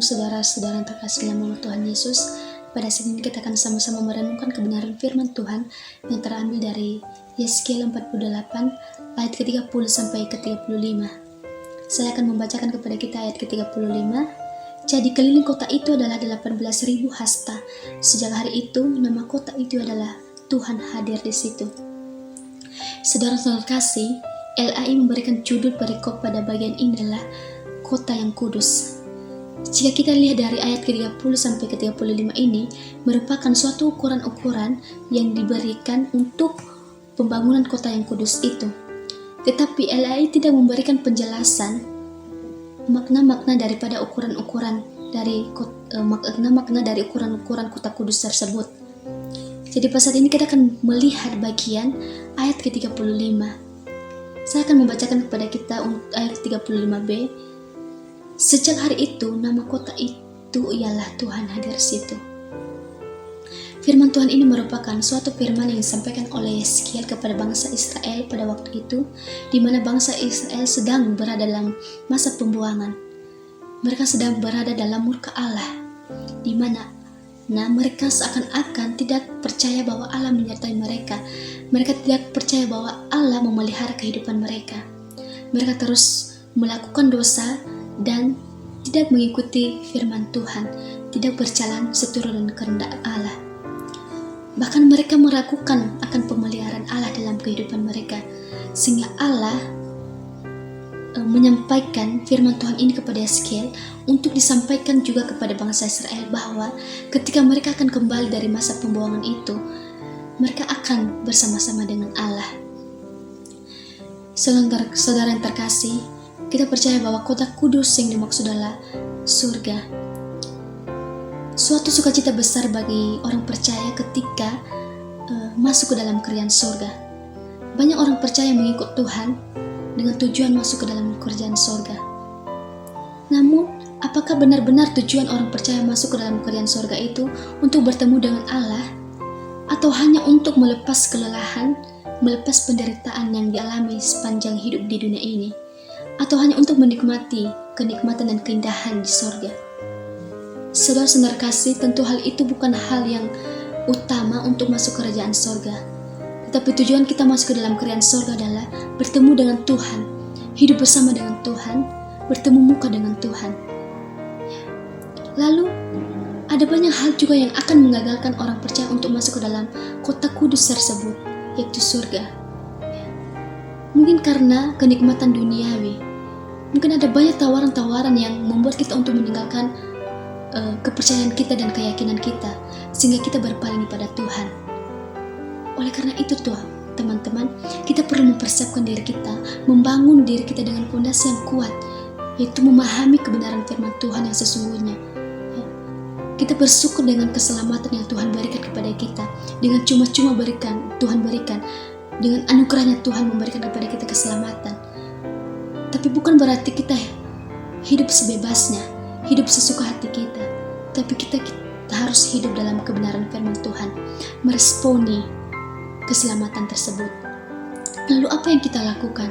Shalom saudara-saudara yang terkasih dalam nama Tuhan Yesus. Pada saat ini kita akan sama-sama merenungkan kebenaran firman Tuhan yang terambil dari Yeskiel 48 ayat ke-30 sampai ke-35. Saya akan membacakan kepada kita ayat ke-35. Jadi keliling kota itu adalah 18.000 hasta. Sejak hari itu nama kota itu adalah Tuhan hadir di situ. Saudara-saudara kasih, LAI memberikan judul perikop pada bagian ini adalah kota yang kudus. Jika kita lihat dari ayat ke-30 sampai ke-35 ini merupakan suatu ukuran-ukuran yang diberikan untuk pembangunan kota yang kudus itu. Tetapi LAI tidak memberikan penjelasan makna-makna daripada ukuran-ukuran dari makna-makna dari ukuran-ukuran kota kudus tersebut. Jadi pada saat ini kita akan melihat bagian ayat ke-35. Saya akan membacakan kepada kita ayat 35b. Sejak hari itu, nama kota itu ialah Tuhan hadir di situ. Firman Tuhan ini merupakan suatu firman yang disampaikan oleh Yeskiel kepada bangsa Israel pada waktu itu, di mana bangsa Israel sedang berada dalam masa pembuangan. Mereka sedang berada dalam murka Allah, di mana mereka seakan-akan tidak percaya bahwa Allah menyertai mereka. Mereka tidak percaya bahwa Allah memelihara kehidupan mereka. Mereka terus melakukan dosa dan tidak mengikuti firman Tuhan, tidak berjalan seturut dengan kehendak Allah. Bahkan mereka meragukan akan pemeliharaan Allah dalam kehidupan mereka, sehingga Allah menyampaikan firman Tuhan ini kepada Yeskiel untuk disampaikan juga kepada bangsa Israel bahwa ketika mereka akan kembali dari masa pembuangan itu, mereka akan bersama-sama dengan Allah. Saudara yang terkasih, kita percaya bahwa kota kudus yang dimaksud adalah surga. Suatu sukacita besar bagi orang percaya ketika masuk ke dalam kerajaan surga. Banyak orang percaya mengikut Tuhan dengan tujuan masuk ke dalam kerajaan surga. Namun, apakah benar-benar tujuan orang percaya masuk ke dalam kerajaan surga itu untuk bertemu dengan Allah, atau hanya untuk melepas kelelahan, melepas penderitaan yang dialami sepanjang hidup di dunia ini, atau hanya untuk menikmati kenikmatan dan keindahan di surga? Saudara-saudara kasih, tentu hal itu bukan hal yang utama untuk masuk kerajaan surga. Tetapi tujuan kita masuk ke dalam kerajaan surga adalah bertemu dengan Tuhan, hidup bersama dengan Tuhan, bertemu muka dengan Tuhan. Lalu, ada banyak hal juga yang akan mengagalkan orang percaya untuk masuk ke dalam kota kudus tersebut, yaitu surga. Mungkin karena kenikmatan duniawi. Mungkin ada banyak tawaran-tawaran yang membuat kita untuk meninggalkan kepercayaan kita dan keyakinan kita, sehingga kita berpaling pada Tuhan. Oleh karena itu teman-teman, kita perlu mempersiapkan diri kita, membangun diri kita dengan fondasi yang kuat, yaitu memahami kebenaran firman Tuhan yang sesungguhnya. Kita bersyukur dengan keselamatan yang Tuhan berikan kepada kita, dengan cuma-cuma Tuhan berikan, dengan anugerahnya Tuhan memberikan kepada kita keselamatan. Tapi bukan berarti kita hidup sebebasnya, hidup sesuka hati kita. Tapi kita harus hidup dalam kebenaran firman Tuhan, meresponi keselamatan tersebut. Lalu apa yang kita lakukan?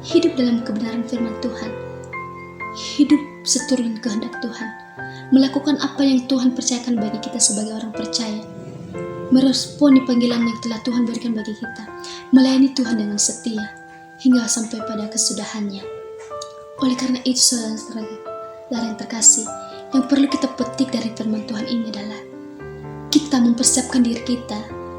Hidup dalam kebenaran firman Tuhan, hidup seturut dengan kehendak Tuhan, melakukan apa yang Tuhan percayakan bagi kita sebagai orang percaya, meresponi panggilan yang telah Tuhan berikan bagi kita, melayani Tuhan dengan setia hingga sampai pada kesudahannya. Oleh karena itu, saudara yang terkasih, yang perlu kita petik dari firman Tuhan ini adalah kita mempersiapkan diri kita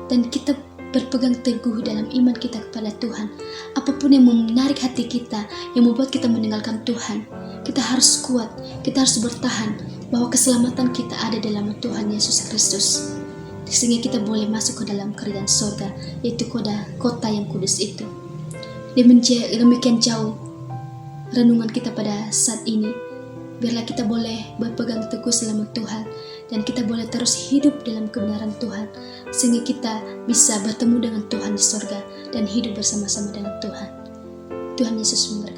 dan kita berpegang teguh dalam iman kita kepada Tuhan. Apapun yang menarik hati kita, yang membuat kita meninggalkan Tuhan, kita harus kuat, kita harus bertahan bahwa keselamatan kita ada dalam Tuhan Yesus Kristus, sehingga kita boleh masuk ke dalam kerajaan surga, yaitu kota yang kudus itu. Demikian jauh renungan kita pada saat ini. Biarlah kita boleh berpegang teguh selama Tuhan, dan kita boleh terus hidup dalam kebenaran Tuhan, sehingga kita bisa bertemu dengan Tuhan di surga dan hidup bersama-sama dengan Tuhan. Tuhan Yesus memberkati.